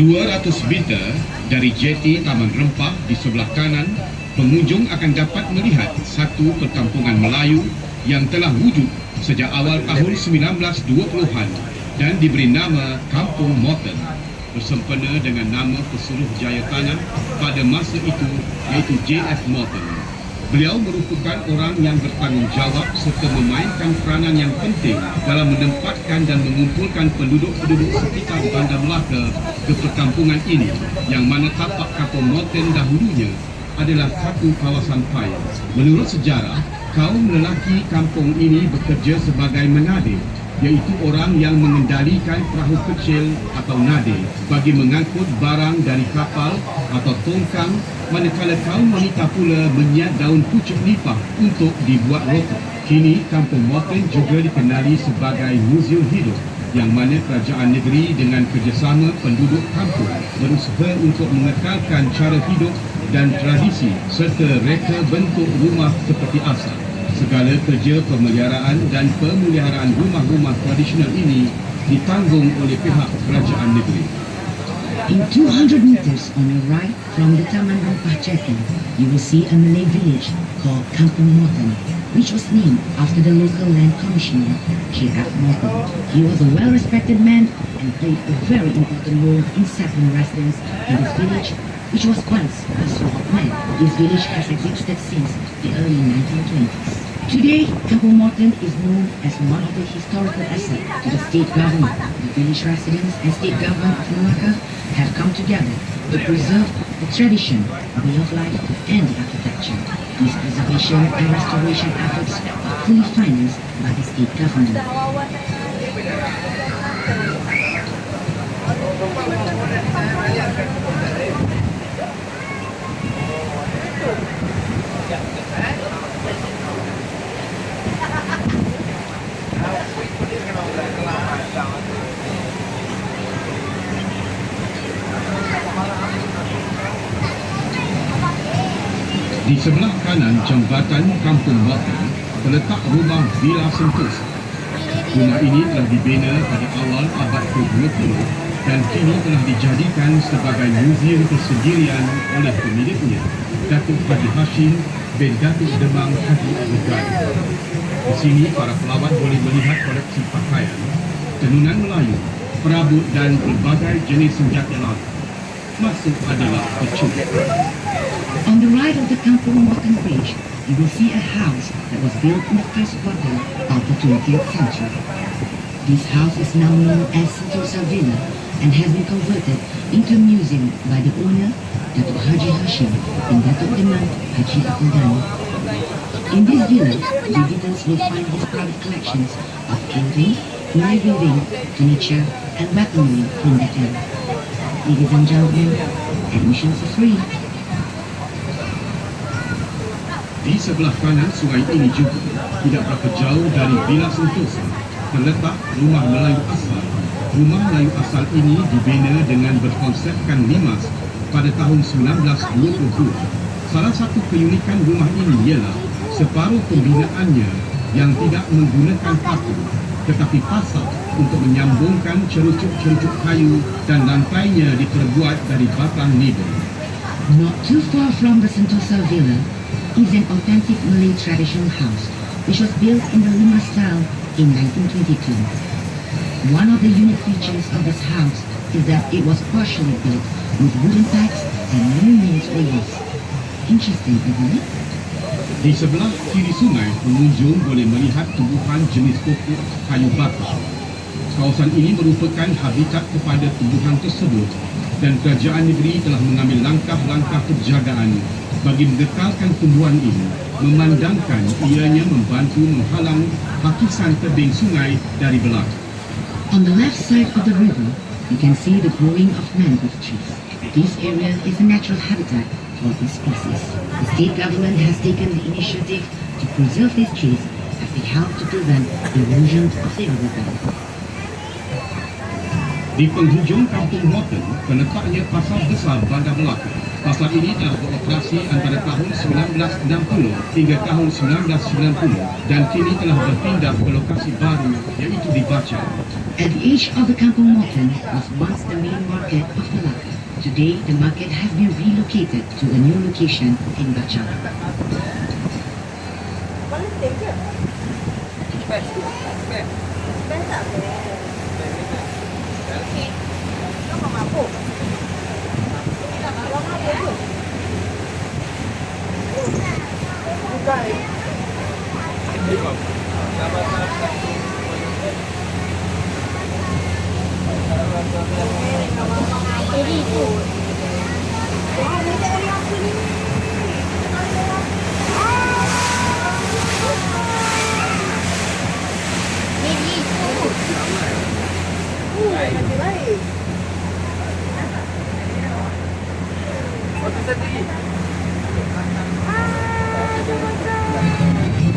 200 meter dari jeti Taman Rempah di sebelah kanan, pengunjung akan dapat melihat satu perkampungan Melayu yang telah wujud sejak awal tahun 1920-an dan diberi nama Kampung Morton, bersempena dengan nama pesuruh jaya tanah pada masa itu, iaitu J.F. Morton. Beliau merupakan orang yang bertanggungjawab serta memainkan peranan yang penting dalam menempatkan dan mengumpulkan penduduk-penduduk sekitar Bandar Melaka ke perkampungan ini, yang mana tapak Kampung Morton dahulunya adalah satu kawasan paya. Menurut sejarah, kaum lelaki kampung ini bekerja sebagai menade, iaitu orang yang mengendalikan perahu kecil atau nade bagi mengangkut barang dari kapal atau tongkang, manakala kaum wanita pula menyiat daun pucuk nipah untuk dibuat rokok. Kini Kampung Morton juga dikenali sebagai muzium hidup, yang mana kerajaan negeri dengan kerjasama penduduk kampung berusaha untuk mengekalkan cara hidup dan tradisi serta reka bentuk rumah seperti asal. Segala kerja pemeliharaan dan pemeliharaan rumah-rumah tradisional ini ditanggung oleh pihak kerajaan negeri. In 200 meters on your right from the Taman Rempah Jetty, you will see a Malay village called Kampung Morton, which was named after the local land commissioner, J.F. Morton. He was a well-respected man and played a very important role in settling residents in this village, which was once a swamp land. This village has existed since the early 1920s. Today, Kampung Morton is known as one of the historical assets to the state government. The village residents and state government of Malacca have come together to preserve the tradition, way of life, and the architecture. These preservation and restoration efforts are fully financed by the state government. Di sebelah kanan jambatan Kampung Morton terletak rumah Villa Sentosa. Rumah ini telah dibina pada awal abad ke-20 dan kini telah dijadikan sebagai muzium persendirian oleh pemiliknya, Datuk Haji Hashim bin Datuk Demang Haji Abdul Ghani. Di sini para pelawat boleh melihat koleksi pakaian, tenunan Melayu, perabot dan pelbagai jenis senjata laut. Masuk adalah pecuk. On the right of the Kampung Morton Bridge, you will see a house that was built in the first quarter of the 20th century. This house is now known as Sentosa Villa and has been converted into a museum by the owner, Datuk Haji Hashim and Datuk Demang Haji Abdul Ghani. In this villa, visitors will find his private collections of clothing, Malay building, furniture, and weaponry from that era. Ladies and gentlemen, admission is free. Di sebelah kanan sungai ini juga, tidak berapa jauh dari Villa Sentosa, terletak rumah Melayu asal. Rumah Melayu asal ini dibina dengan berkonsepkan limas pada tahun 1922. Salah satu keunikan rumah ini ialah separuh pembinaannya yang tidak menggunakan paku, tetapi pasar untuk menyambungkan cerucuk-cerucuk kayu dan lantainya diperbuat dari batang nibel. Not too far from the Sentosa Villa is an authentic Malay traditional house, which was built in the Lima style in 1922. One of the unique features of this house is that it was partially built with wooden pegs and many nails were used. Interesting, isn't it? Di sebelah kiri sungai, pengunjung boleh melihat tumbuhan jenis pokok kayu bakar. Kawasan ini merupakan habitat kepada tumbuhan tersebut dan kerajaan negeri telah mengambil langkah-langkah penjagaan bagi mengekalkan tumbuhan ini, memandangkan ianya membantu menghalang hakisan tebing sungai dari belakang. On the left side of the river, you can see the growing of mangrove trees. This area is a natural habitat for this species. The state government has taken the initiative to preserve these trees as they help to prevent erosion of the riverbed. Di penghujung Kampung Morton terletaknya Pasar Besar Bandar Melaka. Pasar ini telah beroperasi antara tahun 1960 hingga tahun 1990 dan kini telah berpindah ke lokasi baru, iaitu di Bachau. At the edge of the Kampung Moten was once the main market of Malacca. Today, the market has been relocated to a new location in Bachang.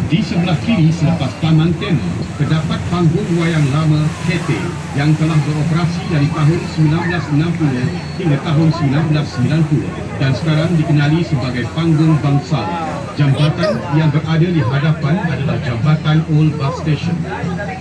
Di sebelah kiri selepas Taman Tema, terdapat panggung wayang lama KT yang telah beroperasi dari tahun 1960 hingga tahun 1990 dan sekarang dikenali sebagai panggung bangsawan. Jambatan yang berada di hadapan adalah Jambatan Old Bus Station.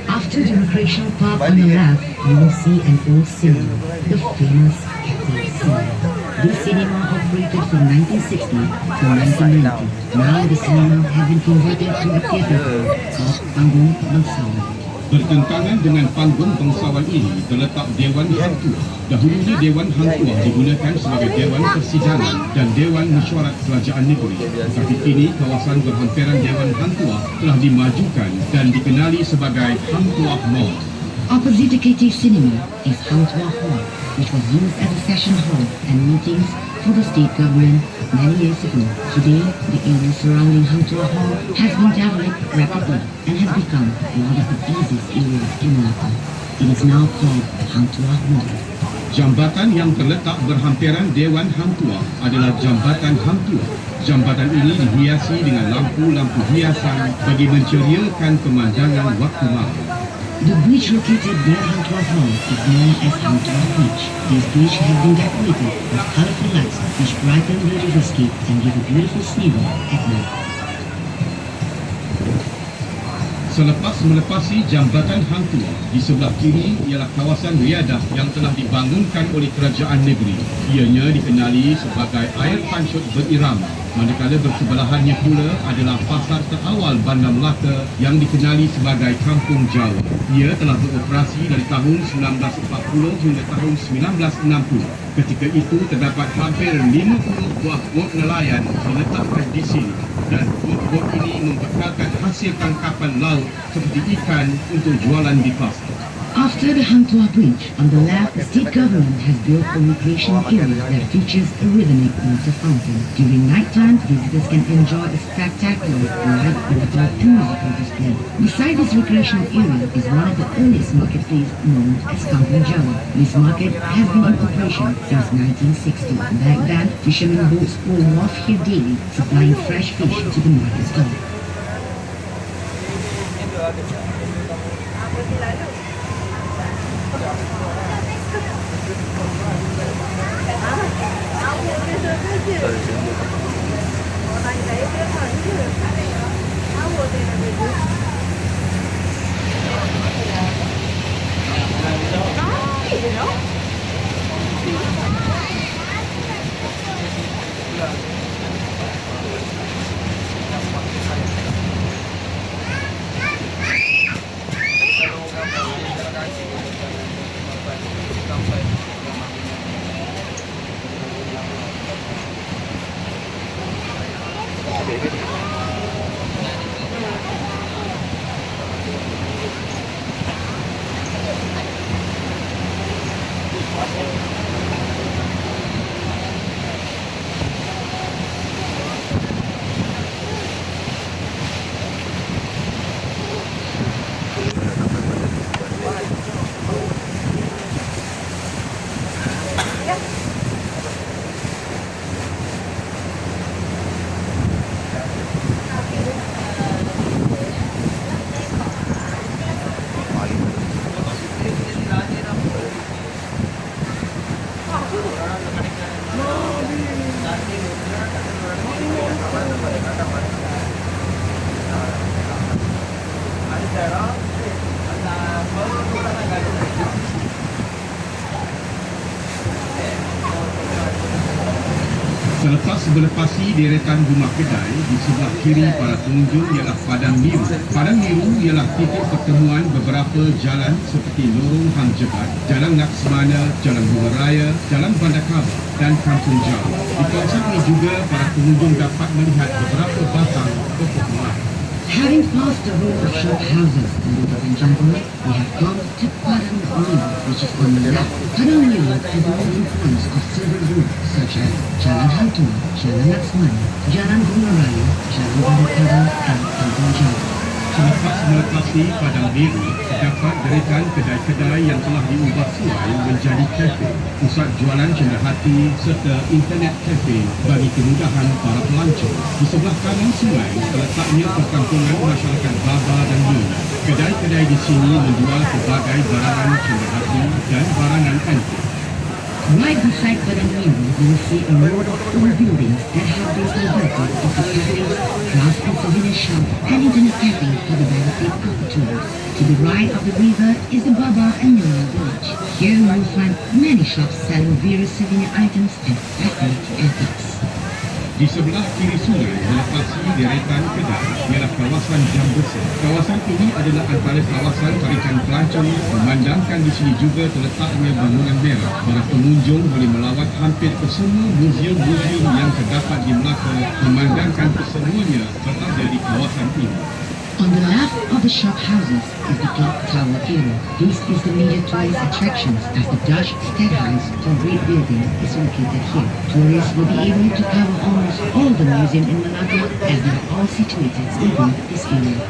After the recreational park on the left, you will see an old cinema, the famous Cathay Cinema. This cinema operated from 1960 to 1990. Now the cinema has been converted to a theatre called Panggung Bangsawan. Bertentangan dengan panggung bangsawan ini terletak Dewan Hang Tuah. Dahulunya Dewan Hang Tuah digunakan sebagai Dewan Persidangan dan Dewan Mesyuarat Kerajaan Negeri. Tetapi kini kawasan berhampiran Dewan Hang Tuah telah dimajukan dan dikenali sebagai Hang Tuah Mall. Opposite the KT Cinema is Hang Tuah Hall, which was used as a session hall and meetings for the state government many years ago. Today, the area surrounding Hang Tuah Hall has been developed rapidly and has become one of the busiest areas in Malacca. It is now called Hang Tuah Mall. Jambatan yang terletak berhampiran Dewan Hang Tuah adalah Jambatan Hang Tuah. Jambatan ini dihiasi dengan lampu-lampu hiasan bagi menceriakan pemandangan waktu malam. The bridge located near Hang Tuah Hall is known as Hang Tuah Bridge. This bridge has been decorated with colorful lights which brighten the riverscape and give a beautiful scenery at night. Selepas melepasi Jambatan Hang Tuah, di sebelah kiri ialah kawasan riadah yang telah dibangunkan oleh kerajaan negeri. Ianya dikenali sebagai air pancut berirama. Manakala bersebelahannya pula adalah pasar terawal Bandar Melaka yang dikenali sebagai Kampung Jawa. Ia telah beroperasi dari tahun 1940 hingga tahun 1960. Ketika itu terdapat hampir 50 buah bot nelayan diletakkan di sini dan bot-bot ini membekalkan hasil tangkapan laut seperti ikan untuk jualan di pasar. After the Hang Tuah Bridge, on the left, the state government has built a recreational area that features a rhythmic water fountain. During nighttime, visitors can enjoy a spectacular live water and musical display. Beside this recreational area is one of the earliest marketplaces known as Kampung Jawa. This market has been in operation since 1960. Back then, fishermen boats will wharf here daily, supplying fresh fish to the market stall. Selepas melepasi deretan rumah kedai, di sebelah kiri para pengunjung ialah Padang Biru. Padang Biru ialah titik pertemuan beberapa jalan seperti Lorong Hang Jebat, Jalan Laksmana, Jalan Bunga Raya, Jalan Bandar Kaba dan Kampung Jawa. Di kawasan ini juga para pengunjung dapat melihat beberapa batang pokok melati. Having passed the row of shop houses, ladies and gentlemen, we have come to Padang Biru, which is on the left. Padang Biru has the influence of several routes such as Jalan Hantu, Jalan Laksmana, Jalan Bunga Raya, Jalan Bandar Kaba, and Kampung Jawa. Selepas melepasi Padang Biru, terdapat deretan kedai-kedai yang telah diubah suai menjadi kafe, pusat jualan cenderhati serta internet kafe bagi kemudahan para pelancong. Di sebelah kanan sungai terletaknya perkampungan masyarakat Baba dan Yuna. Kedai-kedai di sini menjual pelbagai barangan cenderhati dan barangan antik. Right beside Padang Biru, you will see a row of old buildings that have been converted into cafes, craft and souvenir shop, and internet cafe for the benefit of the tourists. To the right of the river is the Baba and Yuna village. Here you will find many shops selling various souvenir items and ethnic antiques. Di sebelah kiri sungai melepasi deretan kedai ialah kawasan Jam Besar. Kawasan ini adalah antara kawasan tarikan pelancong. Memandangkan di sini juga terletaknya bangunan merah. Para pengunjung boleh melawat hampir ke semua muzium-muzium yang terdapat di Melaka. Memandangkan kesemuanya berada di kawasan ini. On the left of the shop houses is the clock tower area. This is the major tourist attraction as the Dutch Stadhuis or Great Building is located here. Tourists will be able to cover almost all the museums in Malacca as they are all situated within this area.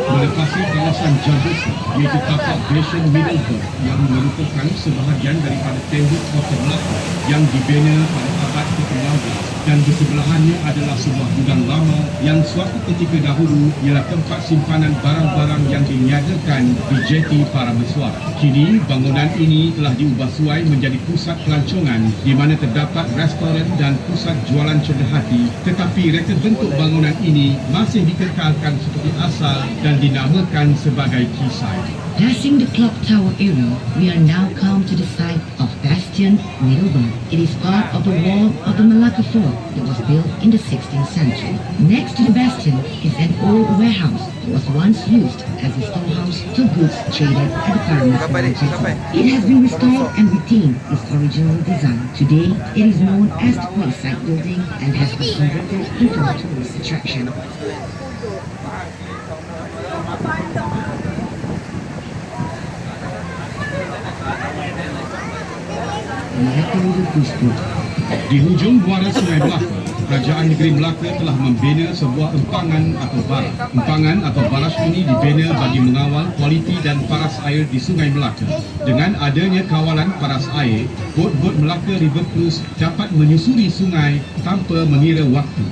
Melepasi kawasan Jam Besar, iaitu tapak Bastion Middleburg yang merupakan sebahagian daripada tembok kota Melaka yang dibina pada abad ke-19 dan bersebelahannya adalah sebuah gudang lama yang suatu ketika dahulu ialah tempat simpanan barang-barang yang diniagakan di jeti para mesuara. Kini bangunan ini telah diubah suai menjadi pusat pelancongan di mana terdapat restoran dan pusat jualan cenderhati, tetapi reka bentuk bangunan ini masih dikekalkan seperti asal dan dinamakan sebagai kisai. Passing the clock tower area, we are now come to the site of Bastion Middleburg. It is part of the wall of the Malacca Fort that was built in the 16th century. Next to the bastion is an old warehouse that was once used as a storehouse to goods traded at the Paramus Market. It has been restored and retained its original design. Today, it is known as the Quayside Building and has been converted into a tourist attraction. Malacca River Cruise Port. Di hujung muara Sungai Melaka, Kerajaan Negeri Melaka telah membina sebuah empangan atau baras. Empangan atau baras ini dibina bagi mengawal kualiti dan paras air di Sungai Melaka. Dengan adanya kawalan paras air, bot-bot Melaka River Cruise dapat menyusuri sungai tanpa mengira waktu.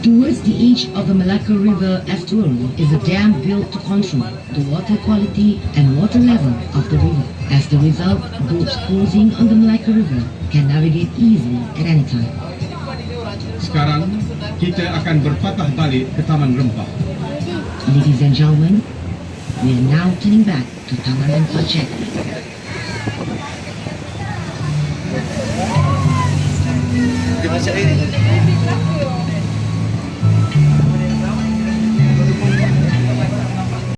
Towards the edge of the Malacca River estuary is a dam built to control the water quality and water level of the river. As the result, boats cruising on the Malacca River can navigate easily at any time. Sekarang, kita akan berpatah balik ke Taman Rempah. Ladies and gentlemen, we are now turning back to Taman Rempah Jetty. Dia macam ini.